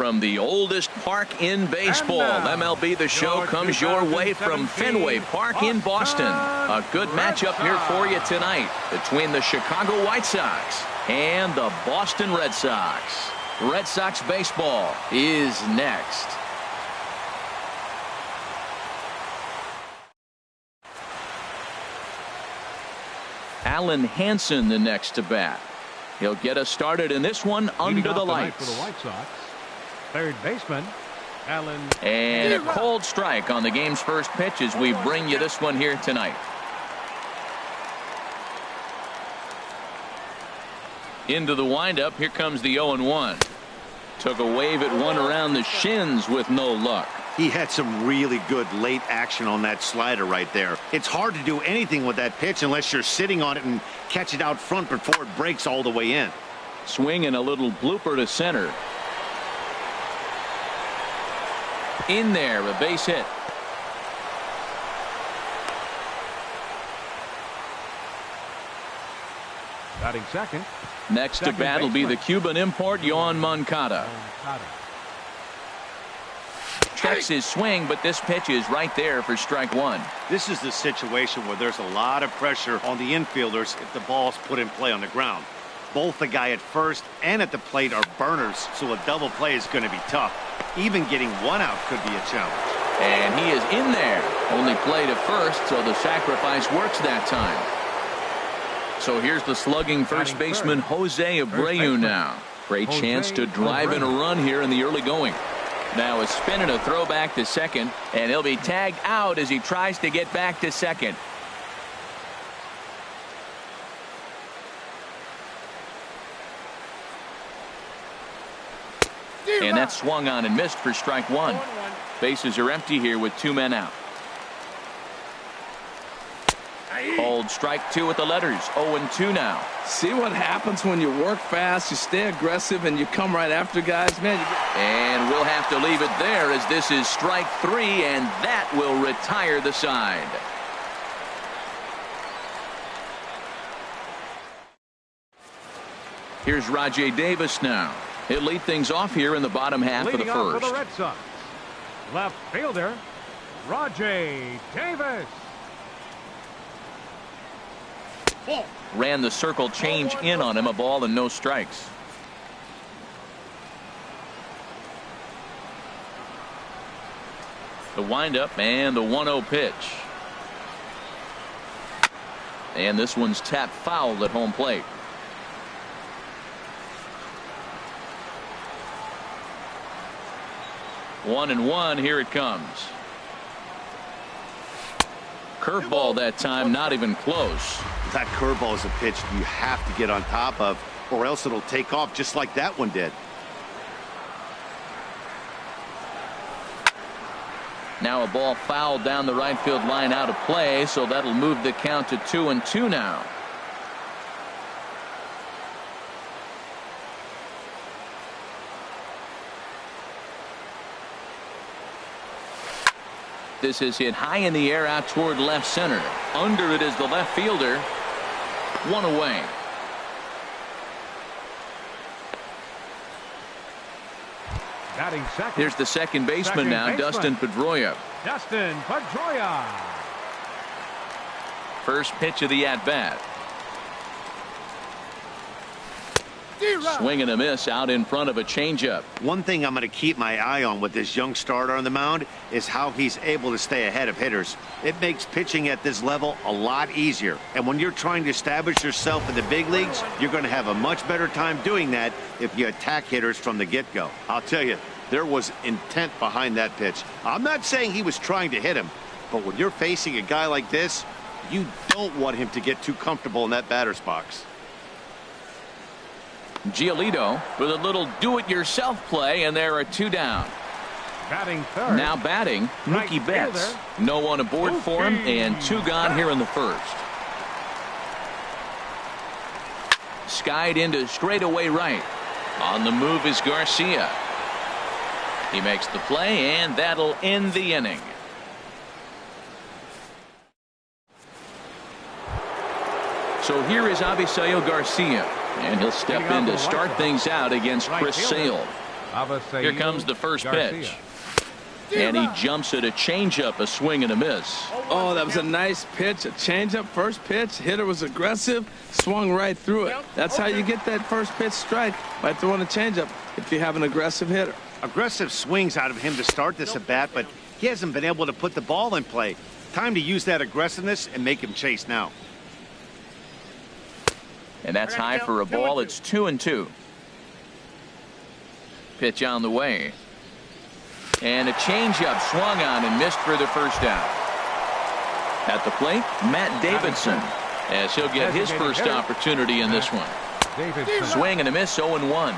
from the oldest park in baseball. MLB The Show comes your way from Fenway Park in Boston. A good matchup here for you tonight between the Chicago White Sox and the Boston Red Sox. Red Sox baseball is next. Alan Hansen the next to bat. He'll get us started in this one under the lights. For the White Sox, third baseman, Alan. And a cold strike on the game's first pitch as we bring you this one here tonight. Into the windup. Here comes the 0-1. Took a wave at one around the shins with no luck. He had some really good late action on that slider right there. It's hard to do anything with that pitch unless you're sitting on it and catch it out front before it breaks all the way in. Swing and a little blooper to center. In there, a base hit. Batting second. Next to bat will be the Cuban import, Yoan Moncada. Checks his swing, but this pitch is right there for strike one. This is the situation where there's a lot of pressure on the infielders if the ball's put in play on the ground. Both the guy at first and at the plate are burners, so a double play is going to be tough. Even getting one out could be a challenge. And he is in there. Only play to first, so the sacrifice works that time. So here's the slugging first baseman Jose Abreu now. Great chance to drive in a run here in the early going. Now a spin and a throw back to second, and he'll be tagged out as he tries to get back to second. And that swung on and missed for strike one. Bases are empty here with two men out. Old strike two with the letters. 0-2 now. See what happens when you work fast, you stay aggressive, and you come right after guys, man. And we'll have to leave it there as this is strike three, and that will retire the side. Here's Rajay Davis now. He'll lead things off here in the bottom half of the first. For the Red Sox, left fielder, Rajay Davis. Ran the circle change in on him, a ball and no strikes. The windup and the 1-0 pitch. And this one's tapped foul at home plate. One and one, here it comes. Curveball that time, not even close. That curveball is a pitch you have to get on top of, or else it'll take off just like that one did. Now a ball fouled down the right field line out of play, so that'll move the count to 2-2 now. This is hit high in the air out toward left center. Under it is the left fielder. One away. Batting second. Here's the second baseman now, Dustin Pedroia. Dustin Pedroia. First pitch of the at-bat. Swing and a miss out in front of a changeup. One thing I'm going to keep my eye on with this young starter on the mound is how he's able to stay ahead of hitters. It makes pitching at this level a lot easier. And when you're trying to establish yourself in the big leagues, you're going to have a much better time doing that if you attack hitters from the get-go. I'll tell you, there was intent behind that pitch. I'm not saying he was trying to hit him, but when you're facing a guy like this, you don't want him to get too comfortable in that batter's box. Giolito with a little do-it-yourself play, and there are two down. Batting third. Now batting, Mookie Betts. No one aboard for him, and two gone here in the first. Skied into straightaway right. On the move is Garcia. He makes the play, and that'll end the inning. So here is Avisail Garcia, and he'll step in to start things out against Chris Sale. Here comes the first pitch. And he jumps at a changeup, a swing and a miss. Oh, that was a nice pitch, a changeup, first pitch. Hitter was aggressive, swung right through it. That's how you get that first pitch strike, by throwing a changeup if you have an aggressive hitter. Aggressive swings out of him to start this at bat, but he hasn't been able to put the ball in play. Time to use that aggressiveness and make him chase now. And that's high for a ball. It's 2-2. Pitch on the way. And a changeup swung on and missed for the first out. At the plate, Matt Davidson, as he'll get his first opportunity in this one. Swing and a miss, 0-1.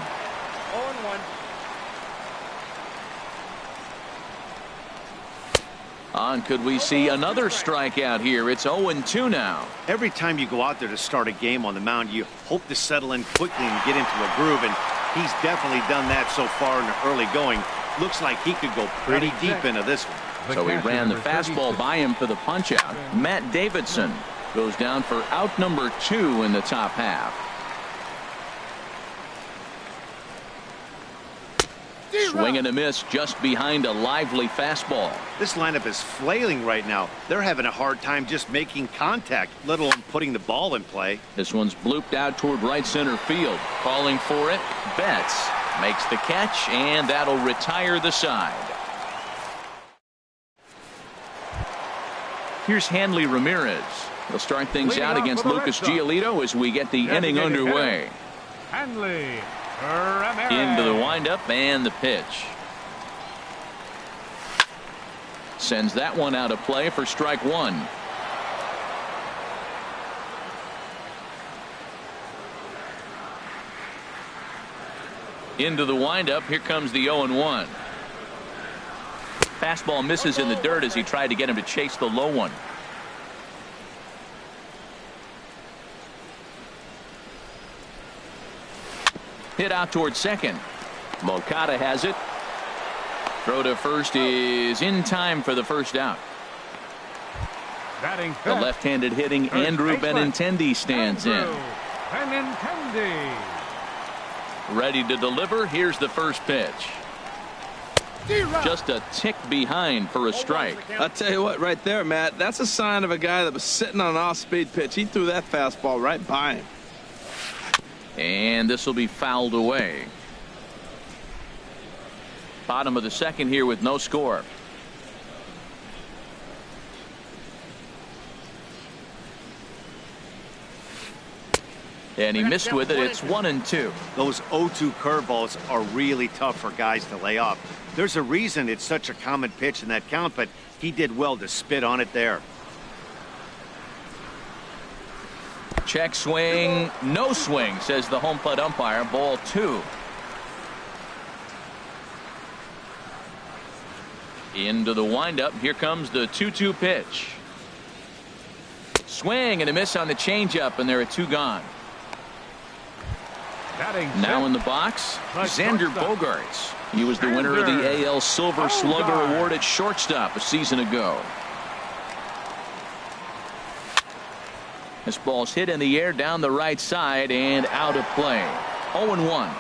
On, could we see another strikeout here? It's 0-2 now. Every time you go out there to start a game on the mound, you hope to settle in quickly and get into a groove, and he's definitely done that so far in the early going. Looks like he could go pretty deep into this one. So he ran the fastball by him for the punch-out. Matt Davidson goes down for out number 2 in the top half. Swing and a miss just behind a lively fastball. This lineup is flailing right now. They're having a hard time just making contact, let alone putting the ball in play. This one's blooped out toward right center field. Calling for it, Betts makes the catch, and that'll retire the side. Here's Hanley Ramirez. He'll start things out against Lucas Giolito as we get the inning underway. Hanley Ramirez. Into the windup and the pitch. Sends that one out of play for strike 1. Into the windup. Here comes the 0-1. Fastball misses in the dirt as he tried to get him to chase the low one. Hit out towards second. Moncada has it. Throw to first is in time for the first out. The left-handed hitting Andrew Benintendi stands in. Benintendi. Ready to deliver. Here's the first pitch. Just a tick behind for a strike. I'll tell you what, right there, Matt, that's a sign of a guy that was sitting on an off-speed pitch. He threw that fastball right by him. And this will be fouled away. Bottom of the second here with no score. And he missed with it. It's 1-2. Those 0-2 curveballs are really tough for guys to lay off. There's a reason it's such a common pitch in that count, but he did well to spit on it there. Check swing, no swing, says the home plate umpire. Ball 2. Into the windup. Here comes the 2-2 pitch. Swing and a miss on the changeup, and there are 2 gone. Now in the box, Xander Bogaerts. He was the winner of the AL Silver Slugger Award at shortstop a season ago. This ball's hit in the air down the right side and out of play. 0-1.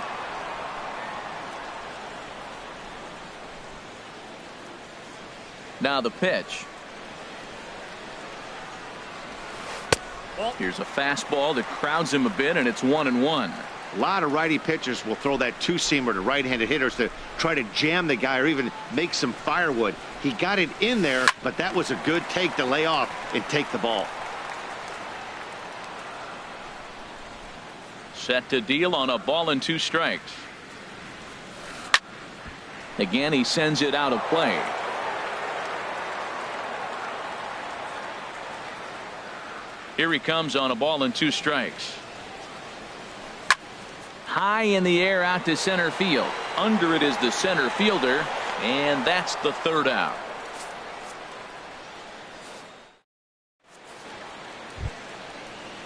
Now the pitch. Here's a fastball that crowds him a bit, and it's 1-1. A lot of righty pitchers will throw that two-seamer to right-handed hitters to try to jam the guy or even make some firewood. He got it in there, but that was a good take to lay off and take the ball. Set to deal on a ball and 2 strikes. Again, he sends it out of play. Here he comes on a ball and 2 strikes. High in the air out to center field. Under it is the center fielder, and that's the 3rd out.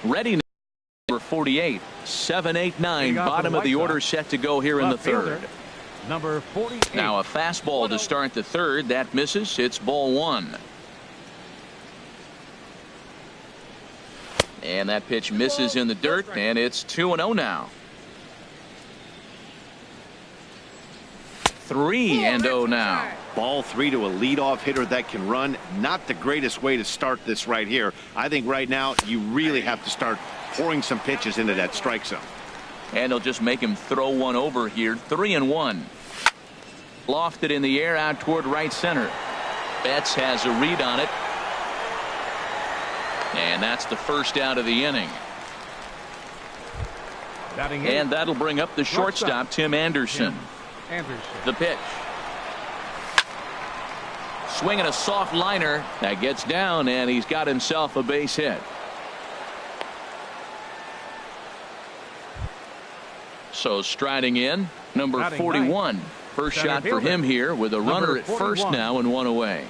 Ready number 48. 7-8-9. Bottom of the order set to go here in the 3rd. Number 48. Now a fastball to start the 3rd. That misses. It's ball 1. And that pitch misses in the dirt, and it's 2-0 now. 3-0 now. Ball 3 to a leadoff hitter that can run. Not the greatest way to start this right here. I think right now you really have to start pouring some pitches into that strike zone. And they'll just make him throw one over here. 3-1. Lofted in the air out toward right center. Betts has a read on it. And that's the first out of the inning. And that'll bring up the shortstop, Tim Anderson. The pitch. Swinging a soft liner. That gets down, and he's got himself a base hit. So striding in, number 41. First shot for him here with a runner at first now and one away.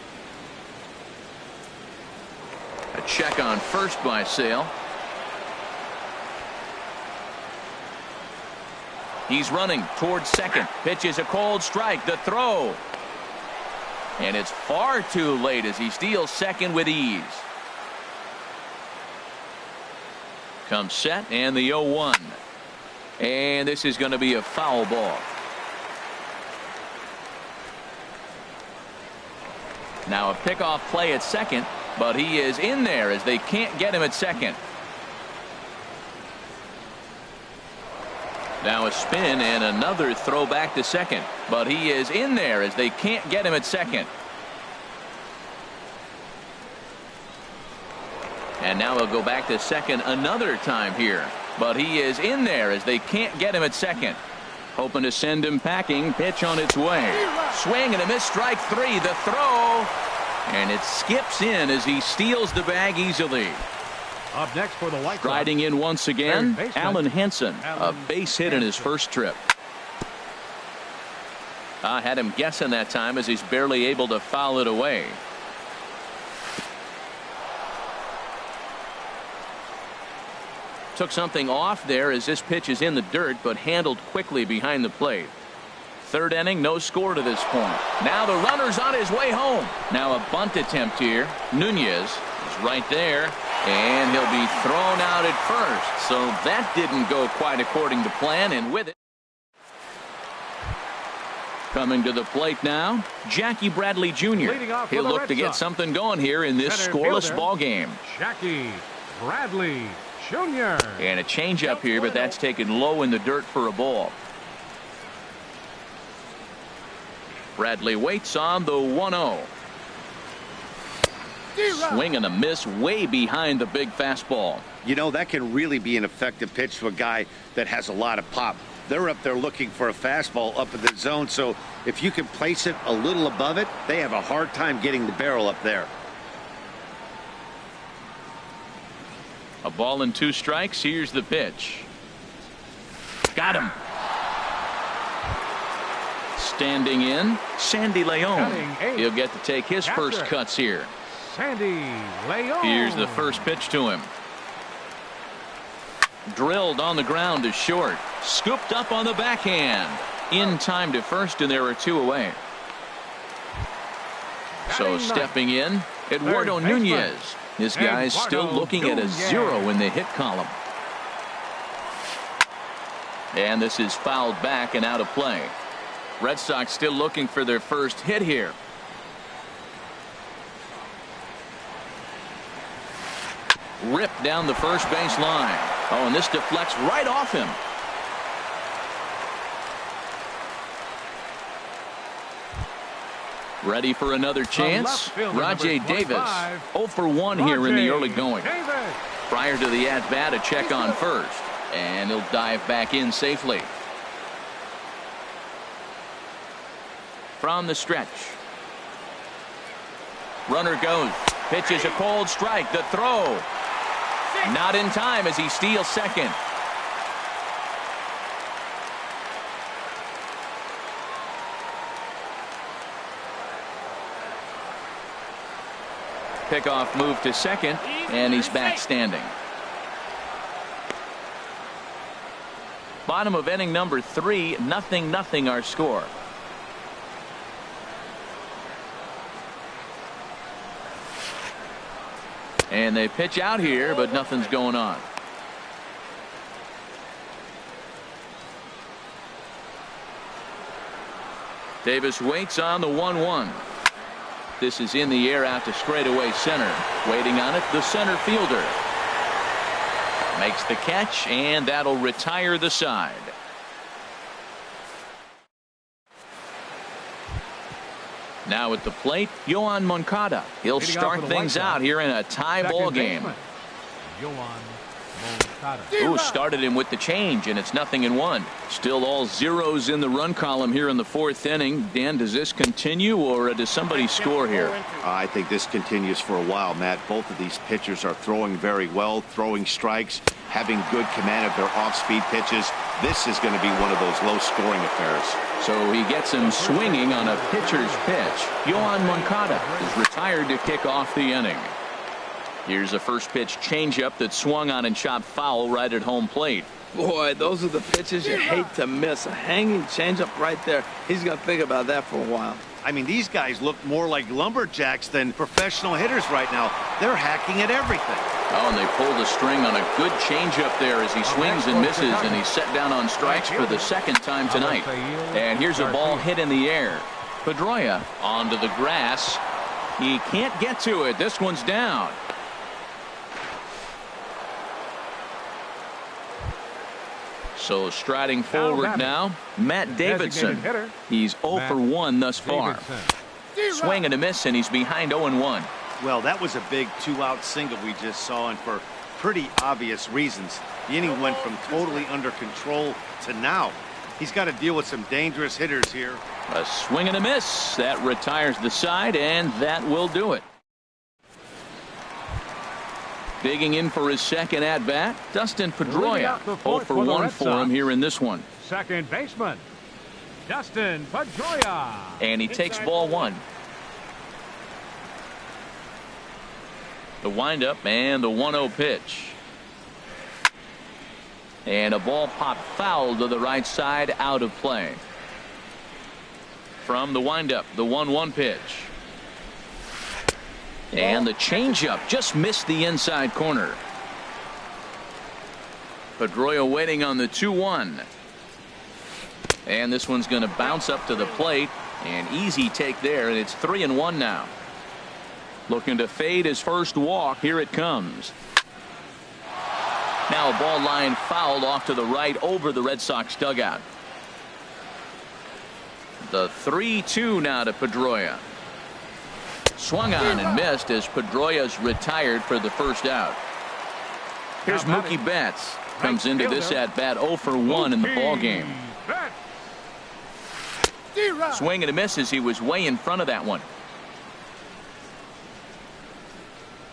A check on first by Sale. He's running towards second. Pitch is a cold strike. The throw. And it's far too late as he steals second with ease. Comes set and the 0-1. And this is going to be a foul ball. Now a pickoff play at second, but he is in there as they can't get him at second. Now a spin and another throw back to second, but he is in there as they can't get him at second. And now he'll go back to second another time here, but he is in there as they can't get him at second. Hoping to send him packing. Pitch on its way. Swing and a miss. Strike 3. The throw, and it skips in as he steals the bag easily. Up next for the White Sox. Striding in once again, Alan Henson, a base hit in his first trip. I had him guessing that time as he's barely able to foul it away. Took something off there as this pitch is in the dirt, but handled quickly behind the plate. Third inning, no score to this point. Now the runner's on his way home. Now a bunt attempt here. Nunez is right there, and he'll be thrown out at first. So that didn't go quite according to plan, and with it, coming to the plate now, Jackie Bradley Jr. He'll look to get something going here in this scoreless ball game. Jackie Bradley Jr. And a changeup here, but that's taken low in the dirt for a ball. Bradley waits on the 1-0. Swing and a miss way behind the big fastball. You know, that can really be an effective pitch to a guy that has a lot of pop. They're up there looking for a fastball up in the zone, so if you can place it a little above it, they have a hard time getting the barrel up there. A ball and 2 strikes. Here's the pitch. Got him. Standing in, Sandy Leon. He'll get to take his first cuts here. Sandy Leon. Here's the first pitch to him. Drilled on the ground to short. Scooped up on the backhand. In time to first, and there are 2 away. So stepping in, Eduardo Nunez. This guy's still looking at a 0 in the hit column. And this is fouled back and out of play. Red Sox still looking for their first hit here. Ripped down the first base line. Oh, and this deflects right off him. Ready for another chance? Rajay Davis 0 for 1 here in the early going. Prior to the at-bat, a check on first, and he'll dive back in safely. From the stretch. Runner goes. Pitch is a cold strike. The throw. Not in time as he steals second. Pickoff move to second, and he's back standing. Bottom of inning number 3, 0-0 our score. And they pitch out here, but nothing's going on. Davis waits on the 1-1. This is in the air out to straightaway center. Waiting on it, the center fielder. Makes the catch, and that'll retire the side. Now at the plate, Yoan Moncada. He'll start things out here in a tie ball game. Who started him with the change, and it's 0-1. Still all zeros in the run column here in the 4th inning. Dan, does this continue, or does somebody score here? I think this continues for a while, Matt. Both of these pitchers are throwing very well, throwing strikes, having good command of their off-speed pitches. This is going to be one of those low-scoring affairs. So he gets him swinging on a pitcher's pitch. Yoan Moncada is retired to kick off the inning. Here's a first pitch changeup that swung on and chopped foul right at home plate. Boy, those are the pitches you hate to miss. A hanging changeup right there. He's going to think about that for a while. I mean, these guys look more like lumberjacks than professional hitters right now. They're hacking at everything. Oh, and they pulled the string on a good changeup there as he swings and misses, and he's set down on strikes for the second time tonight. And here's a ball hit in the air. Pedroia onto the grass. He can't get to it. This one's down. So striding forward now, Matt Davidson. He's 0 for 1 thus far. Swing and a miss, and he's behind 0-1. Well, that was a big 2-out single we just saw, and for pretty obvious reasons. The inning went from totally under control to now. He's got to deal with some dangerous hitters here. A swing and a miss. That retires the side, and that will do it. Digging in for his second at-bat, Dustin Pedroia. 0 for 1 for him here in this one. Second baseman, Dustin Pedroia. And he takes ball 1. The windup and the 1-0 pitch. And a ball popped foul to the right side, out of play. From the windup, the 1-1 pitch. And the changeup just missed the inside corner. Pedroia waiting on the 2-1. And this one's going to bounce up to the plate. An easy take there, and it's 3-1 now. Looking to fade his first walk. Here it comes. Now a ball line fouled off to the right over the Red Sox dugout. The 3-2 now to Pedroia. Swung on and missed as Pedroia's retired for the first out. Here's Mookie Betts. Comes into this at bat 0 for 1 in the ball game. Swing and a miss as he was way in front of that one.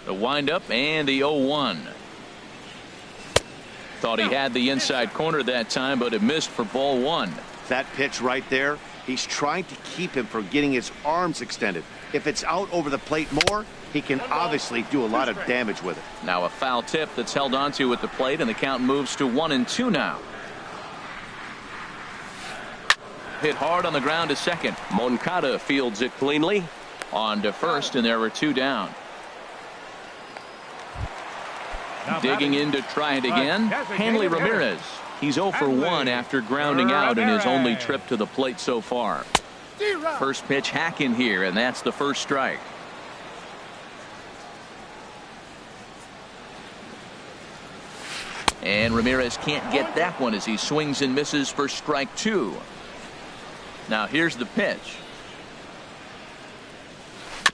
The windup and the 0-1. Thought he had the inside corner that time, but it missed for ball 1. That pitch right there, he's trying to keep him from getting his arms extended. If it's out over the plate more, he can obviously do a lot of damage with it. Now a foul tip that's held onto at the plate, and the count moves to 1-2 now. Hit hard on the ground to second. Moncada fields it cleanly. On to first, and there were 2 down. Digging in to try it again, Hanley Ramirez. He's 0 for 1 after grounding out in his only trip to the plate so far. First pitch hack in here, and that's the first strike. And Ramirez can't get that one as he swings and misses for strike 2. Now here's the pitch.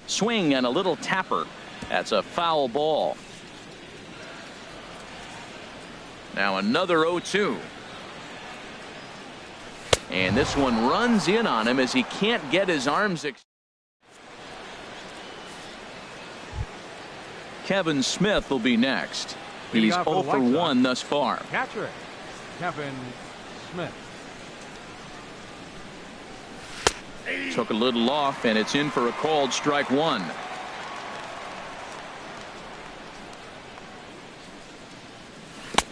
Swing and a little tapper. That's a foul ball. Now another 0-2. And this one runs in on him as he can't get his arms. Kevin Smith will be next. He's 0 for 1 thus far. Catcher, Kevin Smith. Took a little off, and it's in for a called strike 1.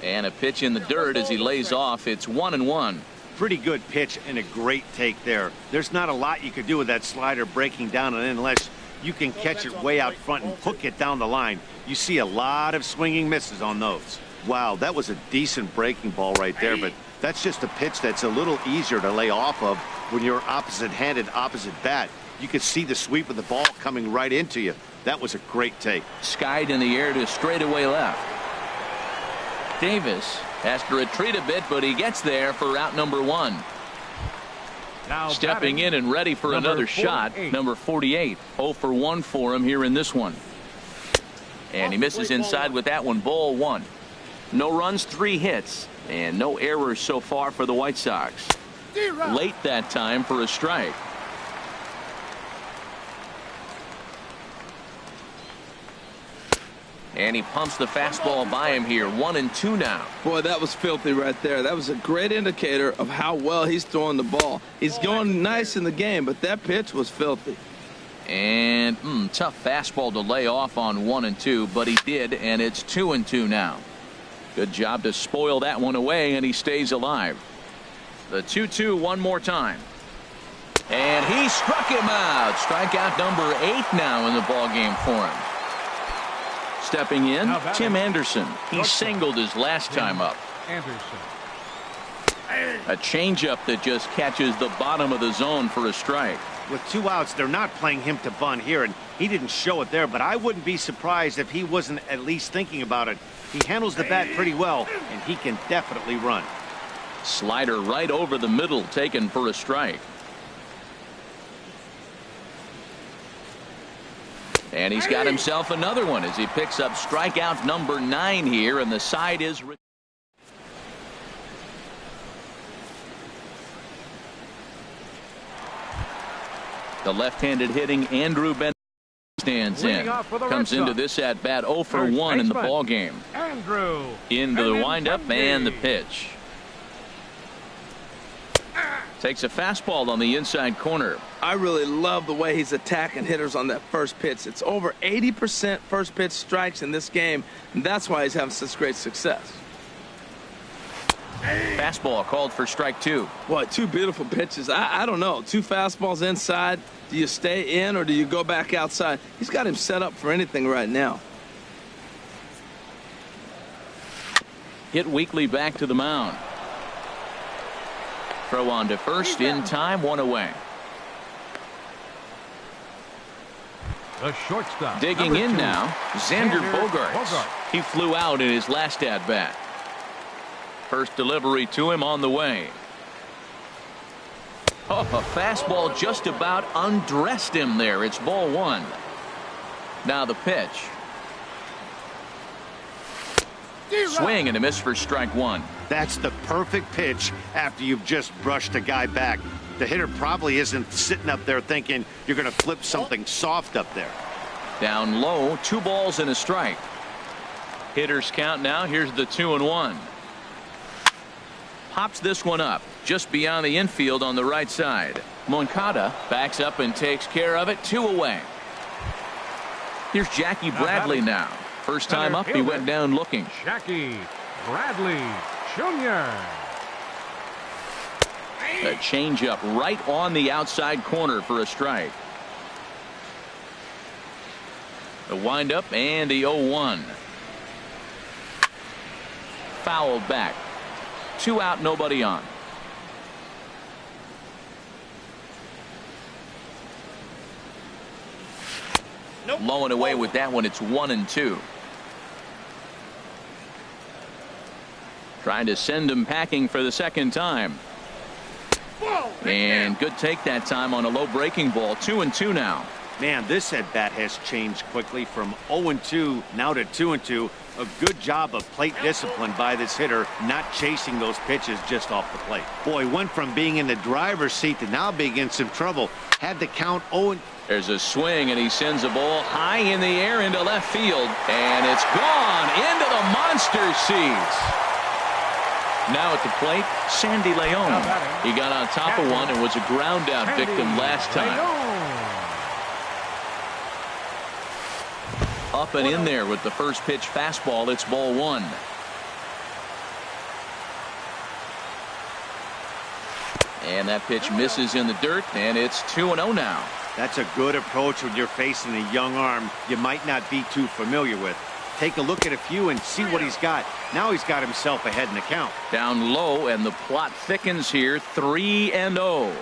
And a pitch in the dirt as he lays off. It's 1-1. Pretty good pitch and a great take there. There's not a lot you could do with that slider breaking down and in unless you can catch it way out front and hook it down the line. You see a lot of swinging misses on those. Wow, that was a decent breaking ball right there, but that's just a pitch that's a little easier to lay off of when you're opposite-handed, opposite bat. You could see the sweep of the ball coming right into you. That was a great take. Skied in the air to straightaway left. Davis has to retreat a bit, but he gets there for out number 1. Now Stepping in and ready for another shot, number 48. 0 for 1 for him here in this one. And he misses inside with that one. Ball 1. No runs, 3 hits, and no errors so far for the White Sox. Late that time for a strike. And he pumps the fastball by him here. 1-2 now. Boy, that was filthy right there. That was a great indicator of how well he's throwing the ball. He's going nice in the game, but that pitch was filthy. And tough fastball to lay off on 1-2, but he did, and it's 2-2 now. Good job to spoil that one away, and he stays alive. The 2-2 one more time. And he struck him out. Strikeout number 8 now in the ballgame for him. Stepping in, Tim Anderson. He singled his last time up. A changeup that just catches the bottom of the zone for a strike. With 2 outs, they're not playing him to bunt here, and he didn't show it there, but I wouldn't be surprised if he wasn't at least thinking about it. He handles the bat pretty well, and he can definitely run. Slider right over the middle, taken for a strike. And he's got himself another one as he picks up strikeout number 9 here, and the side is. The left-handed hitting Andrew Ben stands in. Comes into this at bat 0 for 1 in the ball game. Andrew. Into the windup and the pitch. Takes a fastball on the inside corner. I really love the way he's attacking hitters on that first pitch. It's over 80% first pitch strikes in this game, and that's why he's having such great success. Fastball called for strike 2. Boy, 2 beautiful pitches. I don't know. 2 fastballs inside. Do you stay in or do you go back outside? He's got him set up for anything right now. Hit weakly back to the mound. Throw on to first in time, 1 away. The shortstop. Digging in now, Xander Bogaerts. He flew out in his last at bat. First delivery to him on the way. Oh, a fastball just about undressed him there. It's ball 1. Now the pitch. Swing and a miss for strike 1. That's the perfect pitch after you've just brushed a guy back. The hitter probably isn't sitting up there thinking you're going to flip something soft up there. Down low, 2 balls and a strike. Hitters count now. Here's the 2-1. Pops this one up just beyond the infield on the right side. Moncada backs up and takes care of it. 2 away. Here's Jackie Bradley now. First time up, he went down looking. Jackie Bradley Jr. A changeup right on the outside corner for a strike. The windup and the 0-1. Fouled back. 2 out, nobody on. Low and away with that one. It's 1-2. Trying to send him packing for the second time. And good take that time on a low breaking ball. 2-2 now. Man, this at bat has changed quickly from 0-2 now to 2-2. A good job of plate discipline by this hitter, not chasing those pitches just off the plate. Boy, went from being in the driver's seat to now being in some trouble. Had to count 0. There's a swing, and he sends a ball high in the air into left field, and it's gone into the monster seats. Now at the plate, Sandy Leon. He got on top of one and was a ground out victim last time. Up and in there with the first pitch fastball. It's ball 1. And that pitch misses in the dirt, and it's 2-0 now. That's a good approach when you're facing a young arm you might not be too familiar with. Take a look at a few and see what he's got. Now he's got himself ahead in the count. Down low, and the plot thickens here. 3-0.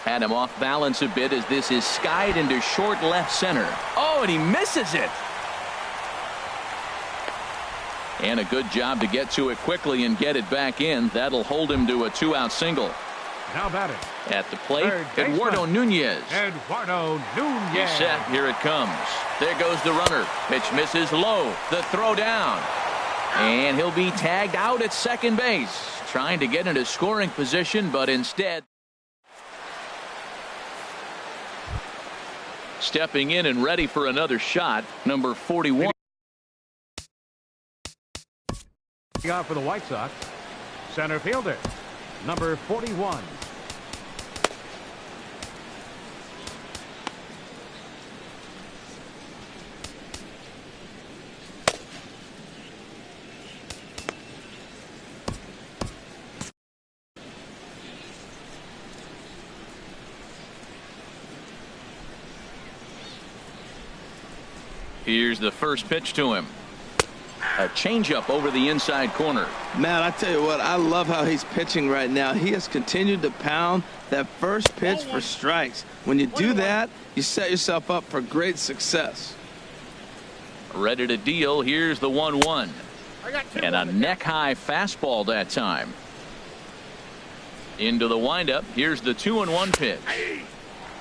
Had him off balance a bit as this is skied into short left center. Oh, and he misses it. And a good job to get to it quickly and get it back in. That'll hold him to a 2-out single. Now batting. At the plate, Third Eduardo baseman. Nunez. Eduardo Nunez. He's set. Here it comes. There goes the runner. Pitch misses low. The throw down. And he'll be tagged out at second base. Trying to get into scoring position, but instead. Stepping in and ready for another shot, number 41. Out for the White Sox, center fielder, number 41. Here's the first pitch to him. A changeup over the inside corner. Man, I tell you what, I love how he's pitching right now. He has continued to pound that first pitch for strikes. When you do that, you set yourself up for great success. Ready to deal. Here's the 1-1. And a neck-high fastball that time. Into the windup. Here's the 2-1 pitch.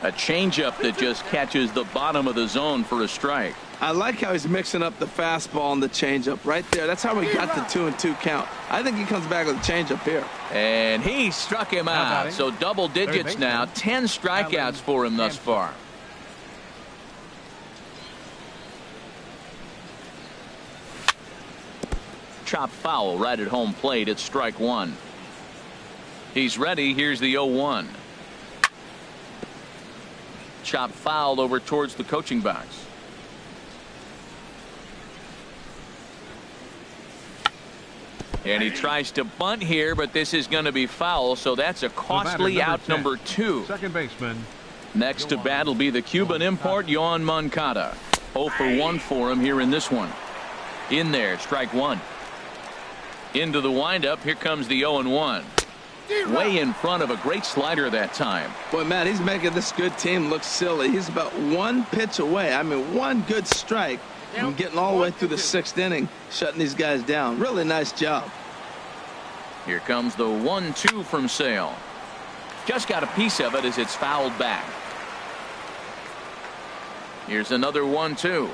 A changeup that just catches the bottom of the zone for a strike. I like how he's mixing up the fastball and the changeup right there. That's how we got the 2-2 count. I think he comes back with a changeup here. And he struck him out. So double digits now. 10 strikeouts for him thus far. Chopped foul right at home plate. It's strike one. He's ready. Here's the 0-1. Chopped foul over towards the coaching box. And he tries to bunt here, but this is going to be foul, so that's a costly out number 2. Second baseman. Next to bat will be the Cuban import, Yoan Moncada. 0 for 1 for him here in this one. In there, strike one. Into the windup, here comes the 0-1. Way in front of a great slider that time. Boy, Matt, he's making this good team look silly. He's about one pitch away. I mean, one good strike from getting all the way through the 6th inning, shutting these guys down. Really nice job. Here comes the 1-2 from Sale. Just got a piece of it as it's fouled back. Here's another 1-2.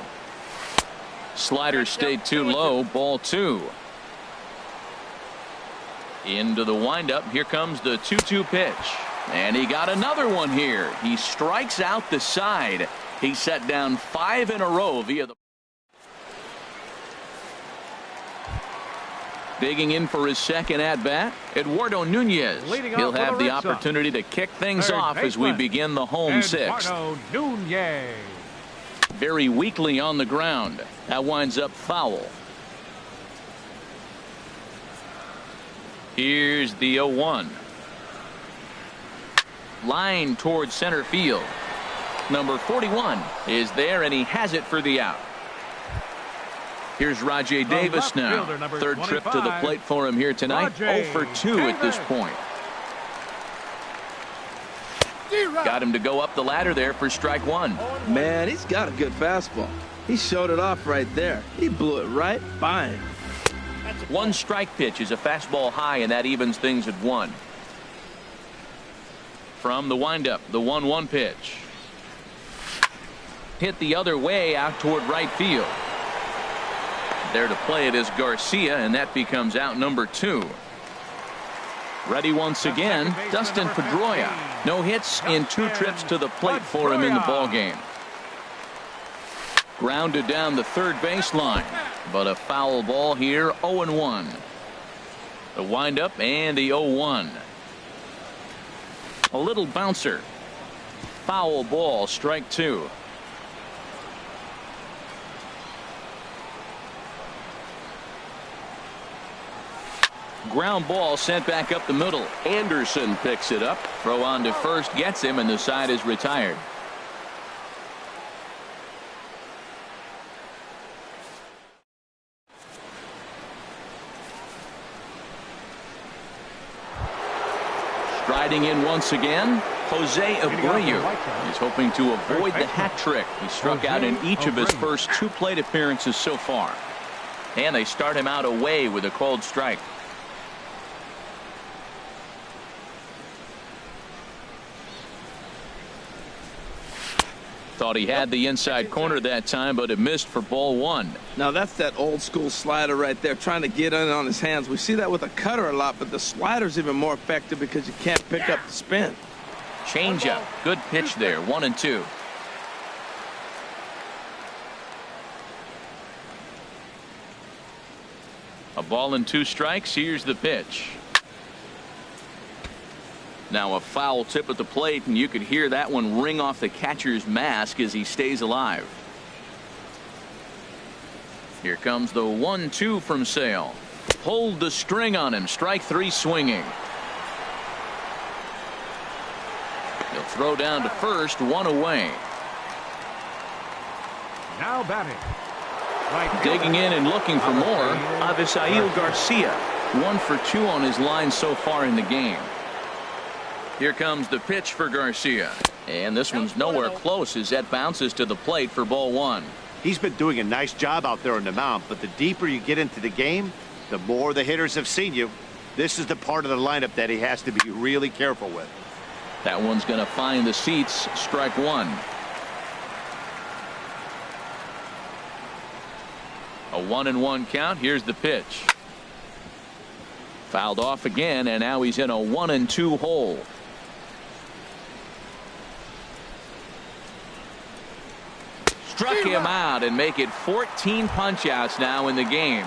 Slider stayed too low. Ball 2. Into the windup. Here comes the 2-2 pitch. And he got another one here. He strikes out the side. He set down 5 in a row via the. Digging in for his second at bat, Eduardo Nunez. He'll have the opportunity to kick things off as we begin the home 6th. Eduardo Nunez. Very weakly on the ground. That winds up foul. Here's the 0-1. Line towards center field. Number 41 is there, and he has it for the out. Here's Rajay Davis now. Third trip to the plate for him here tonight. 0 for 2 at this point. Got him to go up the ladder there for strike one. Man, he's got a good fastball. He showed it off right there. He blew it right by him. One strike pitch is a fastball high, and that evens things at 1. From the windup, the 1-1 pitch. Hit the other way out toward right field. There to play it is Garcia, and that becomes out number 2. Ready once again, Dustin Pedroia. No hits in 2 trips to the plate for him in the ballgame. Grounded down the third baseline, but a foul ball here. 0-1. The windup and the 0-1. A little bouncer. Foul ball, strike 2. Ground ball sent back up the middle. Anderson picks it up. Throw on to first gets him, and the side is retired. Striding in once again, Jose Abreu. He's hoping to avoid the hat trick. He struck out in each of his first 2 plate appearances so far. And they start him out away with a called strike. Thought he had the inside corner that time, but it missed for ball 1. Now that's that old school slider right there, trying to get in on his hands. We see that with a cutter a lot, but the slider's even more effective because you can't pick up the spin. Changeup. Good pitch there. 1-2. A ball and 2 strikes. Here's the pitch. Now a foul tip at the plate, and you could hear that one ring off the catcher's mask as he stays alive. Here comes the 1-2 from Sale. Pulled the string on him. Strike 3 swinging. He'll throw down to first. 1 away. Now batting. Digging in and looking for more. Avisail Garcia. 1 for 2 on his line so far in the game. Here comes the pitch for Garcia. And this one's nowhere close as that bounces to the plate for ball 1. He's been doing a nice job out there on the mound, but the deeper you get into the game, the more the hitters have seen you. This is the part of the lineup that he has to be really careful with. That one's going to find the seats. Strike 1. A 1-1 count. Here's the pitch. Fouled off again, and now he's in a 1-2 hole. Struck him out and make it 14 punch-outs now in the game.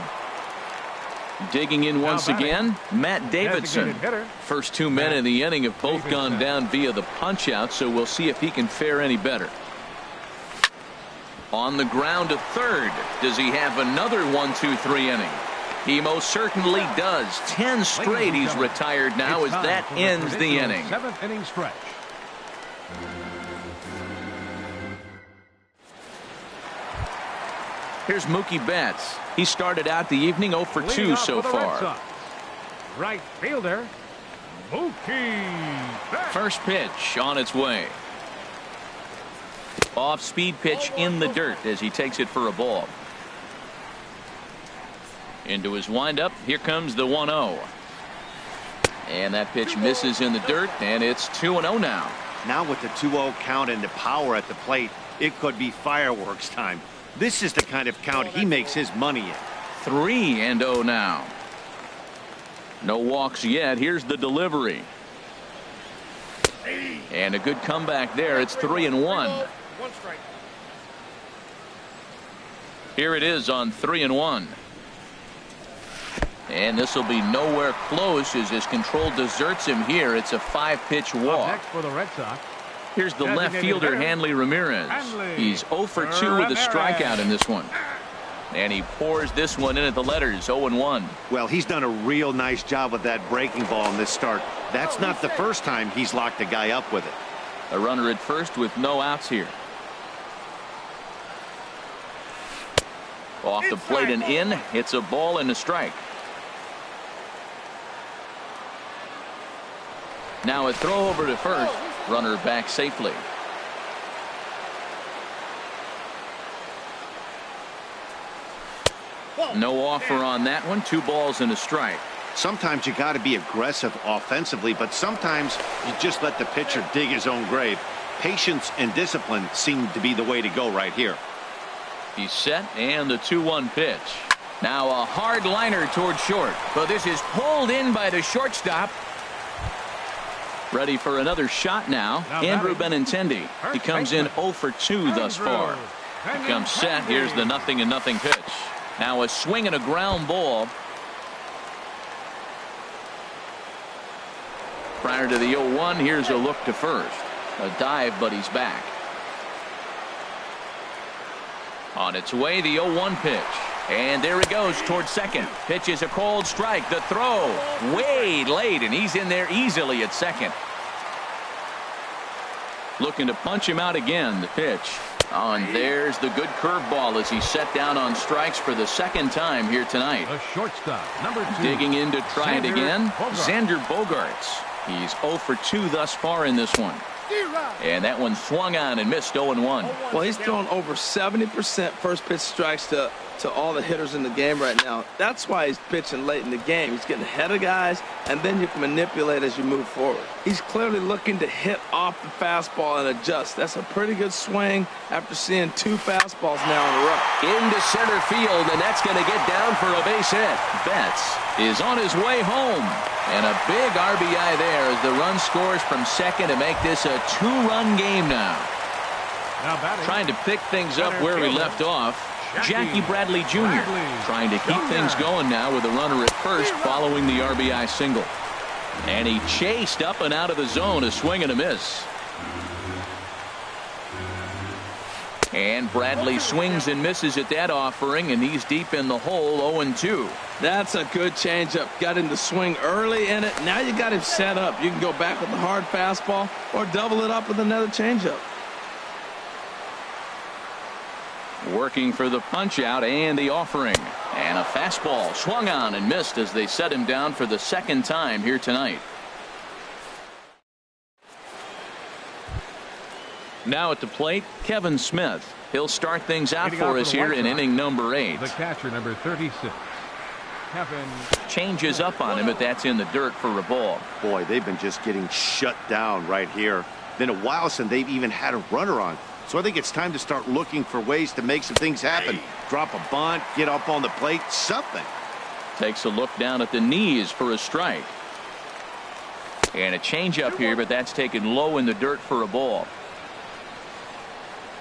Digging in once again, Matt Davidson. First 2 men in the inning have both gone down via the punch-out, so we'll see if he can fare any better. On the ground to third. Does he have another 1-2-3 inning? He most certainly does. 10 straight he's retired now as that ends the inning. 7th inning stretch. Here's Mookie Betts. He started out the evening 0 for 2 so far. Right fielder, Mookie Betts. First pitch on its way. Off-speed pitch in the dirt as he takes it for a ball. Into his windup. Here comes the 1-0. And that pitch misses in the dirt, and it's 2-0 now. Now with the 2-0 count and the power at the plate, it could be fireworks time. This is the kind of count he makes his money in. 3-0 now. No walks yet. Here's the delivery. And a good comeback there. It's 3-1. Here it is on 3-1. And this will be nowhere close as his control deserts him here. It's a 5-pitch walk. Next for the Red Sox. Here's the left fielder, Hanley Ramirez. He's 0 for 2 with a strikeout in this one. And he pours this one in at the letters, 0-1. Well, he's done a real nice job with that breaking ball in this start. That's not the first time he's locked a guy up with it. A runner at first with no outs here. Off the plate and in. It's a ball and a strike. Now a throw over to first. Runner back safely. No offer on that one. 2 balls and a strike. Sometimes you got to be aggressive offensively, but sometimes you just let the pitcher dig his own grave. Patience and discipline seem to be the way to go right here. He's set, and the 2-1 pitch. Now a hard liner toward short, but this is pulled in by the shortstop. Ready for another shot now. Andrew Benintendi. He comes in 0 for 2 thus far. He comes set. Here's the 0-0 pitch. Now a swing and a ground ball. Prior to the 0-1, here's a look to first. A dive, but he's back. On its way, the 0-1 pitch. And there he goes towards second. Pitch is a cold strike. The throw way late, and he's in there easily at second. Looking to punch him out again. The pitch. Oh, and there's the good curveball as he's set down on strikes for the second time here tonight. The shortstop, number 2. Digging in to try it again. Xander Bogaerts. He's 0 for 2 thus far in this one. And that one swung on and missed 0-1. Well, he's thrown over 70% first pitch strikes to all the hitters in the game right now. That's why he's pitching late in the game. He's getting ahead of guys, and then you can manipulate as you move forward. He's clearly looking to hit off the fastball and adjust. That's a pretty good swing after seeing 2 fastballs now in a row. Into center field, and that's going to get down for a base hit. Betts is on his way home. And a big RBI there as the run scores from second to make this a 2-run game now. Trying to pick things up where we left off. Jackie Bradley Jr. trying to keep things going now with a runner at first following the RBI single. And he chased up and out of the zone, a swing and a miss. And Bradley swings and misses at that offering, and he's deep in the hole, 0-2. That's a good changeup. Got him to swing early in it. Now you got him set up. You can go back with the hard fastball or double it up with another changeup. Working for the punch out and the offering. And a fastball swung on and missed as they set him down for the second time here tonight. Now at the plate, Kevin Smith. He'll start things out for us here in inning number 8. The catcher, number 36. Kevin. Changes up on him, but that's in the dirt for a ball. Boy, they've been just getting shut down right here. Been a while since they've even had a runner on. So I think it's time to start looking for ways to make some things happen. Drop a bunt, get up on the plate, something. Takes a look down at the knees for a strike. And a changeup here, but that's taken low in the dirt for a ball.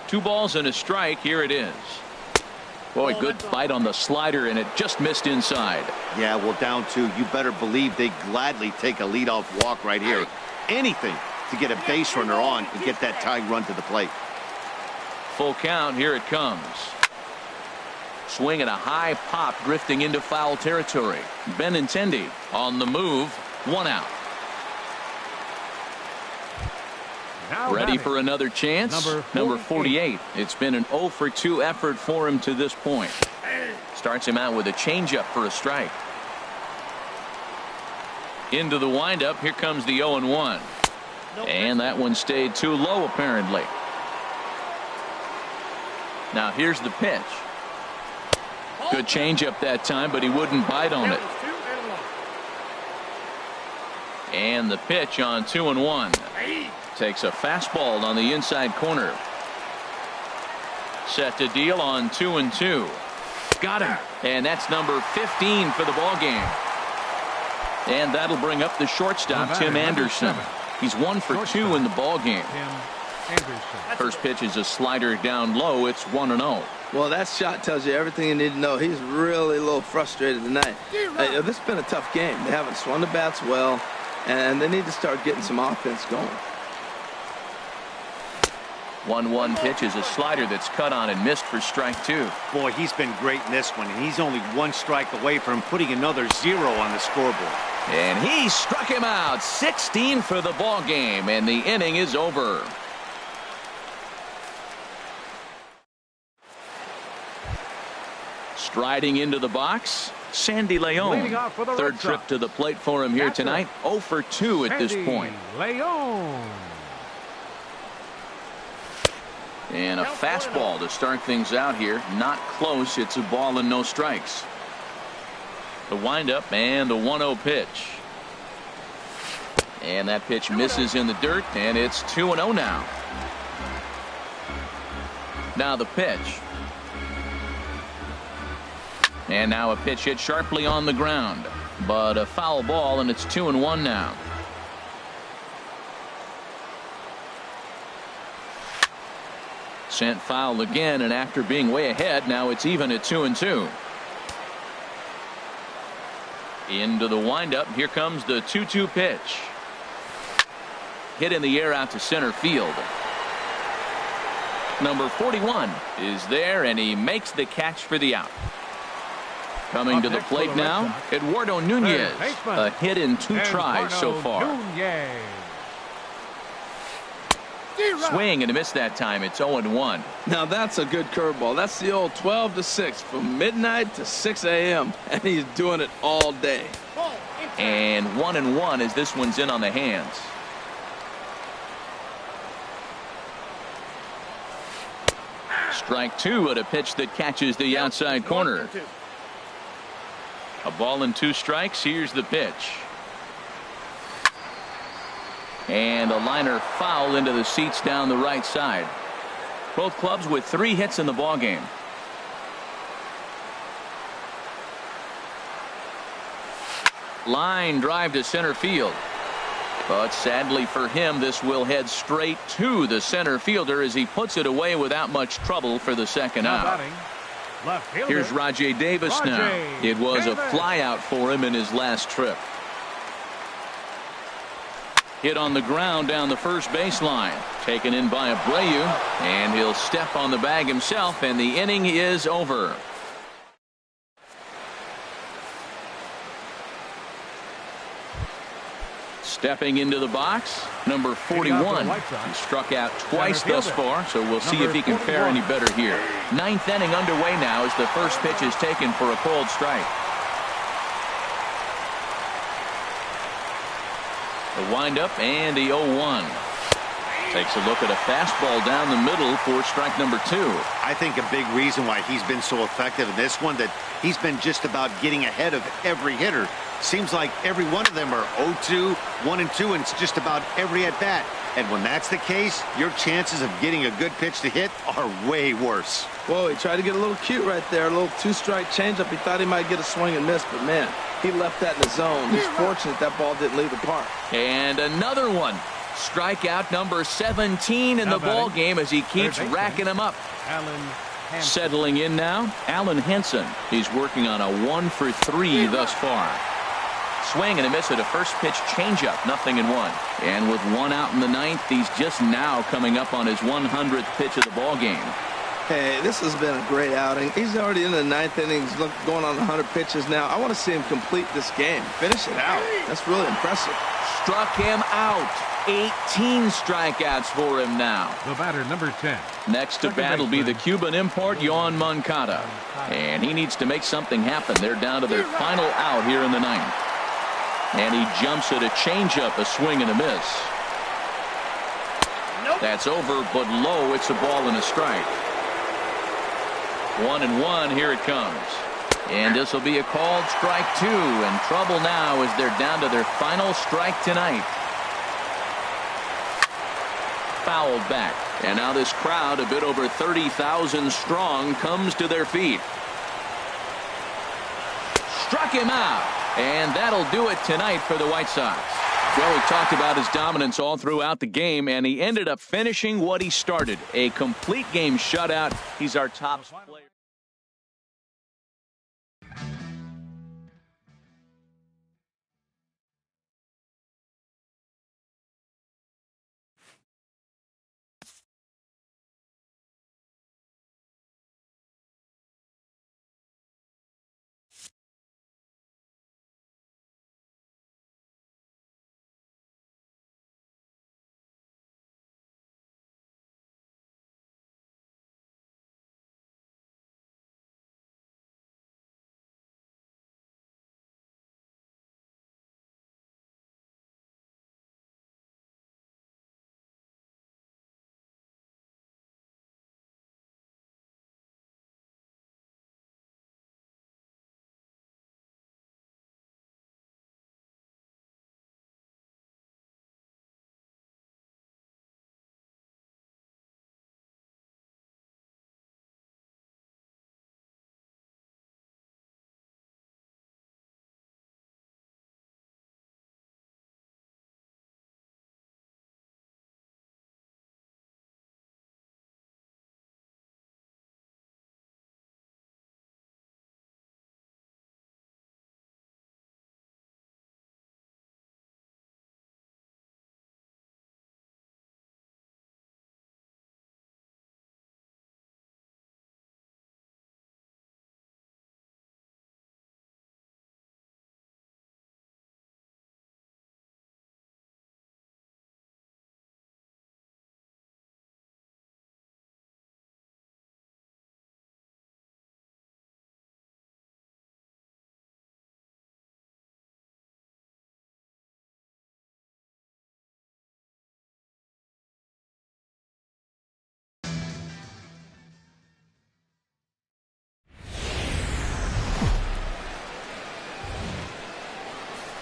2 balls and a strike. Here it is. Boy, good bite on the slider, and it just missed inside. Yeah, well, down 2. You better believe they gladly take a leadoff walk right here. Anything to get a base runner on and get that tying run to the plate. Full count. Here it comes. Swing and a high pop drifting into foul territory. Benintendi on the move. 1 out. Ready for another chance. Number 48. It's been an 0-for-2 effort for him to this point. Starts him out with a changeup for a strike. Into the windup. Here comes the 0-1. And that one stayed too low apparently. Now here's the pitch. Good changeup that time, but he wouldn't bite on it. And the pitch on 2-1. Takes a fastball on the inside corner. Set to deal on 2-2. Got him. And that's number 15 for the ball game. And that'll bring up the shortstop, Tim Anderson. He's 1 for 2 in the ball game. First pitch is a slider down low. It's 1-0. Well, that shot tells you everything you need to know. He's really a little frustrated tonight. This has been a tough game. They haven't swung the bats well, and they need to start getting some offense going. 1-1 pitch is a slider that's cut on and missed for strike 2. Boy, he's been great in this one, and he's only 1 strike away from putting another 0 on the scoreboard. And he struck him out. 16 for the ball game, and the inning is over. Striding into the box, Sandy Leon. Third trip to the plate for him here tonight. 0 for 2 at this point. Leon. And a fastball to start things out here. Not close. It's a ball and no strikes. The windup and the 1-0 pitch. And that pitch misses in the dirt, and it's 2-0 now. Now the pitch. And now a pitch hit sharply on the ground. But a foul ball, and it's 2-1 now. Sent foul again, and after being way ahead, now it's even at 2-2. Into the windup. Here comes the 2-2 pitch. Hit in the air out to center field. Number 41 is there, and he makes the catch for the out. Coming to the plate now, Eduardo Nunez. A hit in 2 tries so far. Swing and a miss that time. It's 0-1. Now that's a good curveball. That's the old 12-6 from midnight to 6 a.m. and he's doing it all day. And 1-1 as this one's in on the hands. Strike two at a pitch that catches the outside corner. A ball and 2 strikes. Here's the pitch. And a liner foul into the seats down the right side. Both clubs with 3 hits in the ballgame. Line drive to center field. But sadly for him, this will head straight to the center fielder as he puts it away without much trouble for the second out. Here's Rajay Davis now. It was a flyout for him in his last trip. Hit on the ground down the first baseline. Taken in by Abreu, and he'll step on the bag himself, and the inning is over. Stepping into the box, number 41. He struck out twice thus far, so we'll see if he can fare any better here. 9th inning underway now as the first pitch is taken for a called strike. The windup and the 0-1. Takes a look at a fastball down the middle for strike number 2. I think a big reason why he's been so effective in this one, that he's been just about getting ahead of every hitter. Seems like every one of them are 0-2, 1-2, and it's just about every at bat. And when that's the case, your chances of getting a good pitch to hit are way worse. Whoa, he tried to get a little cute right there. A little 2-strike changeup. He thought he might get a swing and miss, but man, he left that in the zone. He's fortunate that ball didn't leave the park. And another one. Strikeout number 17 in the ball game as he keeps racking them up. Settling in now, Alan Henson. He's working on a 1 for 3 thus far. Swing and a miss at a first pitch changeup, 0-1. And with 1 out in the 9th, he's just now coming up on his 100th pitch of the ball game. Hey, this has been a great outing. He's already in the 9th inning. He's going on 100 pitches now. I want to see him complete this game. Finish it out. That's really impressive. Struck him out. 18 strikeouts for him now. The batter, number 10. Next to bat will be the Cuban import, Yoan Moncada. And he needs to make something happen. They're down to their final out here in the 9th. And he jumps at a changeup, a swing and a miss. That's over, but low. It's a ball and a strike. 1-1. Here it comes. And this will be a called strike 2. And trouble now as they're down to their final strike tonight. Fouled back. And now this crowd, a bit over 30,000 strong, comes to their feet. Struck him out. And that'll do it tonight for the White Sox. Well, we talked about his dominance all throughout the game, and he ended up finishing what he started. A complete game shutout. He's our top player.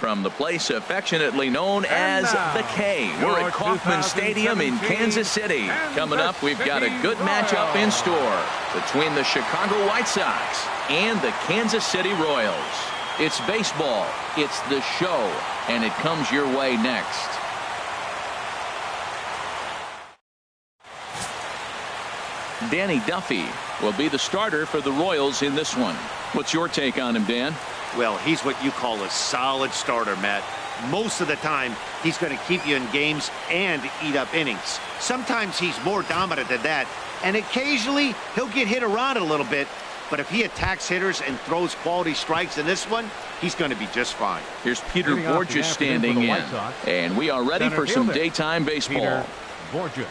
from the place affectionately known as the K. We're at Kauffman Stadium in Kansas City. Coming up, we've got a good matchup in store between the Chicago White Sox and the Kansas City Royals. It's baseball, it's the show, and it comes your way next. Danny Duffy will be the starter for the Royals in this one. What's your take on him, Dan? Well, he's what you call a solid starter, Matt. Most of the time, he's going to keep you in games and eat up innings. Sometimes he's more dominant than that, and occasionally he'll get hit around a little bit. But if he attacks hitters and throws quality strikes in this one, he's going to be just fine. Here's Peter Borges standing in, and we are ready for some daytime baseball. Peter Borges.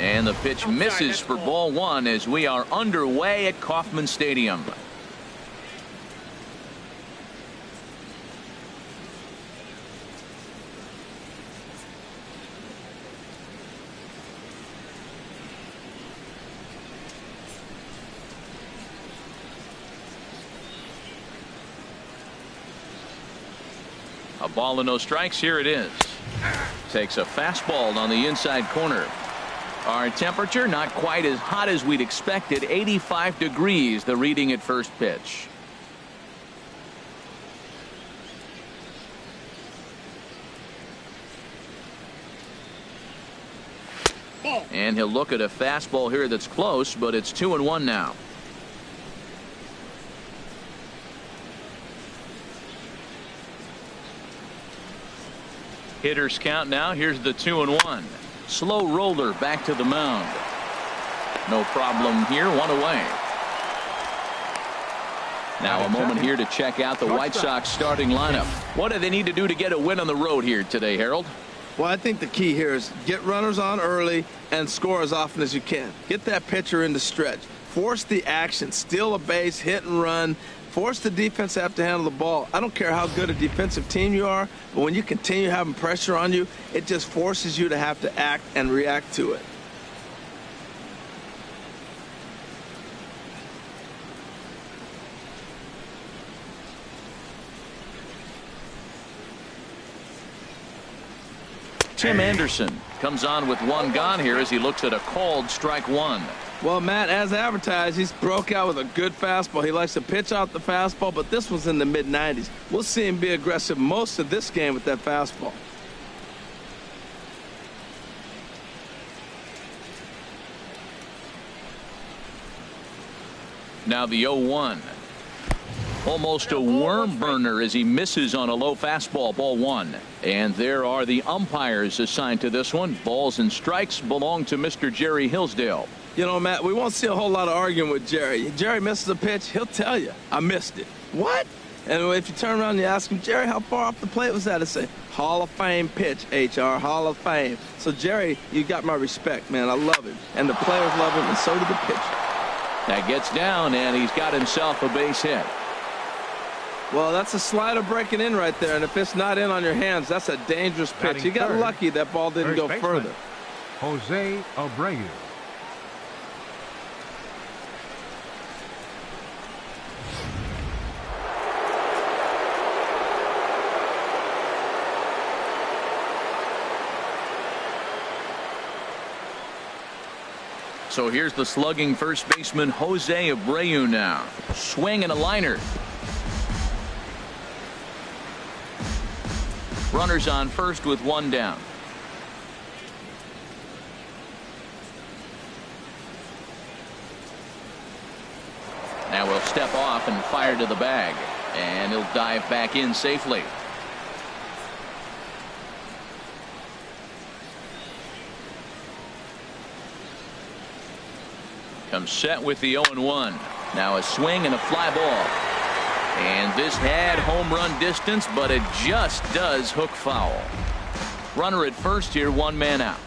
And the pitch misses for ball one as we are underway at Kauffman Stadium. A ball and no strikes. Here it is. Takes a fastball on the inside corner. Our temperature not quite as hot as we'd expected. 85 degrees, the reading at first pitch. And he'll look at a fastball here that's close, but it's 2-1 now. Hitters count now. Here's the 2-1. Slow roller back to the mound. No problem here. One away. Now a moment here to check out the White Sox starting lineup. What do they need to do to get a win on the road here today, Harold? Well, I think the key here is get runners on early and score as often as you can. Get that pitcher into stretch. Force the action. Steal a base, hit and run. Force the defense to have to handle the ball. I don't care how good a defensive team you are, but when you continue having pressure on you, it just forces you to have to act and react to it. Tim Anderson comes on with one gone here as he looks at a called strike one. Well, Matt, as advertised, he's broke out with a good fastball. He likes to pitch out the fastball, but this was in the mid-90s. We'll see him be aggressive most of this game with that fastball. Now the 0-1. Almost a worm burner as he misses on a low fastball, ball one. And there are the umpires assigned to this one. Balls and strikes belong to Mr. Jerry Hillsdale. You know, Matt, we won't see a whole lot of arguing with Jerry. Jerry misses a pitch, he'll tell you, I missed it. What? And if you turn around and you ask him, Jerry, how far off the plate was that? He'll say, Hall of Fame pitch, HR, Hall of Fame. So, Jerry, you got my respect, man. I love him. And the players love him, and so do the pitcher. That gets down, and he's got himself a base hit. Well, that's a slider breaking in right there, and if it's not in on your hands, that's a dangerous pitch. You got lucky that ball didn't go further. Jose Abreu. So here's the slugging first baseman Jose Abreu now. Swing and a liner. Runners on first with one down. Now we'll step off and fire to the bag, and he'll dive back in safely. Comes set with the 0-1. Now a swing and a fly ball. And this had home run distance, but it just does hook foul. Runner at first here, one man out.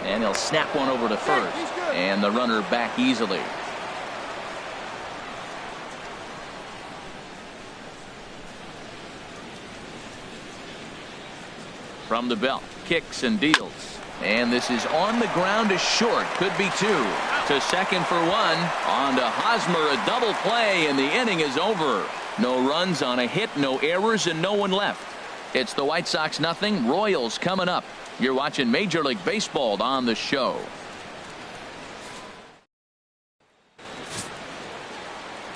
And he'll snap one over to first. And the runner back easily. From the belt, kicks and deals. And this is on the ground to short. Could be two. To second for one. On to Hosmer, a double play, and the inning is over. No runs on a hit, no errors, and no one left. It's the White Sox nothing. Royals coming up. You're watching Major League Baseball on the show.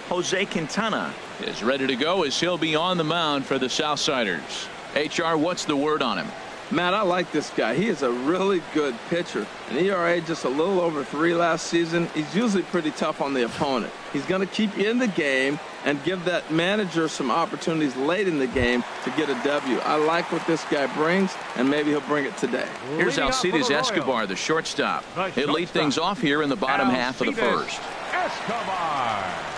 Jose Quintana is ready to go as he'll be on the mound for the Southsiders. HR, what's the word on him? Matt, I like this guy. He is a really good pitcher. An ERA just a little over 3 last season. He's usually pretty tough on the opponent. He's going to keep you in the game and give that manager some opportunities late in the game to get a W. I like what this guy brings, and maybe he'll bring it today. Here's Alcides Escobar, the shortstop. He'll lead things off here in the bottom half of the first. Escobar.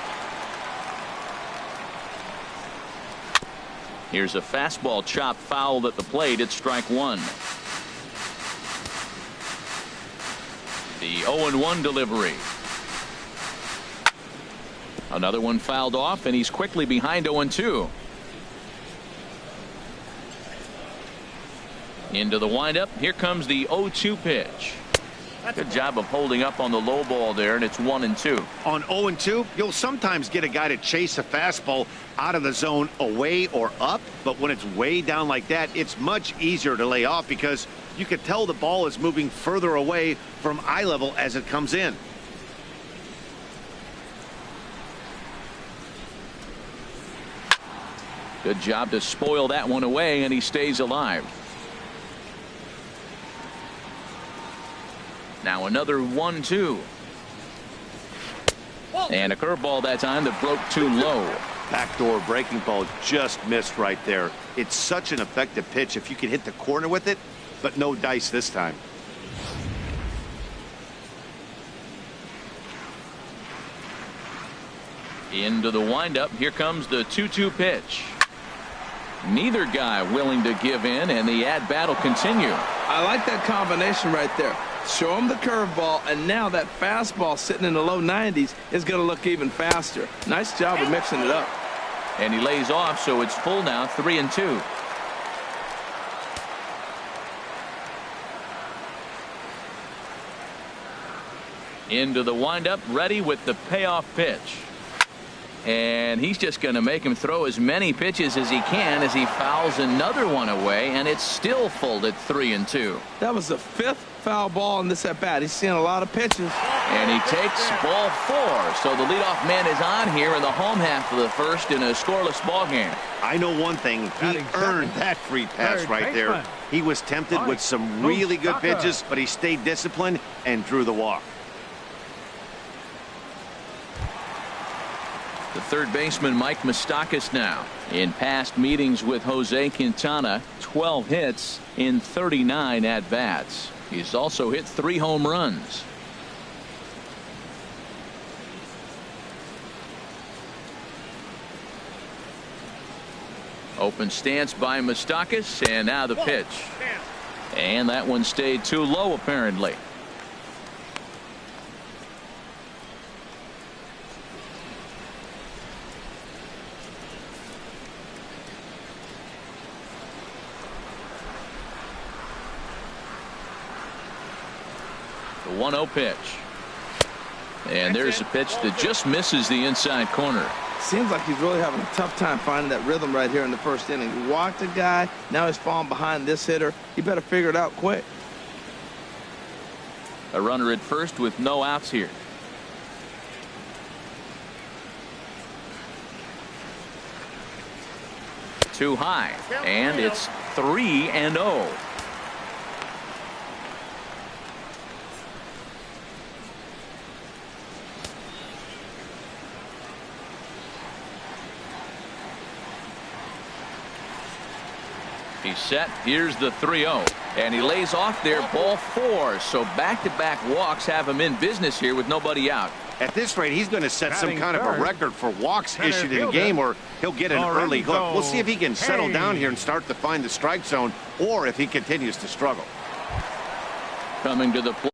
Here's a fastball chop fouled at the plate. It's strike one. The 0-1 delivery. Another one fouled off, and he's quickly behind 0-2. Into the windup. Here comes the 0-2 pitch. Good job of holding up on the low ball there, and it's 1-2. On 0-2, you'll sometimes get a guy to chase a fastball out of the zone away or up, but when it's way down like that, it's much easier to lay off because you can tell the ball is moving further away from eye level as it comes in. Good job to spoil that one away, and he stays alive. Now another 1-2. And a curveball that time that broke too low. Backdoor breaking ball just missed right there. It's such an effective pitch if you can hit the corner with it, but no dice this time. Into the windup. Here comes the 2-2 pitch. Neither guy willing to give in, and the at-bat will continue. I like that combination right there. Show him the curveball, and now that fastball sitting in the low 90s is going to look even faster. Nice job of mixing it up. And he lays off, so it's full now, 3-2. Into the windup, ready with the payoff pitch. And he's just going to make him throw as many pitches as he can as he fouls another one away, and it's still full at 3-2. That was the 5th foul ball in this at-bat. He's seeing a lot of pitches. And he takes ball 4. So the leadoff man is on here in the home half of the first in a scoreless ball game. I know one thing. He earned that free pass right there. He was tempted with some really good pitches, but he stayed disciplined and drew the walk. The third baseman, Mike Moustakas, now. In past meetings with Jose Quintana, 12 hits in 39 at-bats. He's also hit 3 home runs. Open stance by Moustakas, and now the pitch. And that one stayed too low, apparently. The 1-0 pitch. And there's a pitch that just misses the inside corner. Seems like he's really having a tough time finding that rhythm right here in the first inning. He walked a guy. Now he's falling behind this hitter. He better figure it out quick. A runner at first with no outs here. Too high. And it's 3-0. He's set. Here's the 3-0. And he lays off there, ball 4. So back-to-back walks have him in business here with nobody out. At this rate, he's going to set some kind of a record for walks issued in a game, or he'll get an early hook. We'll see if he can settle down here and start to find the strike zone, or if he continues to struggle. Coming to the plate.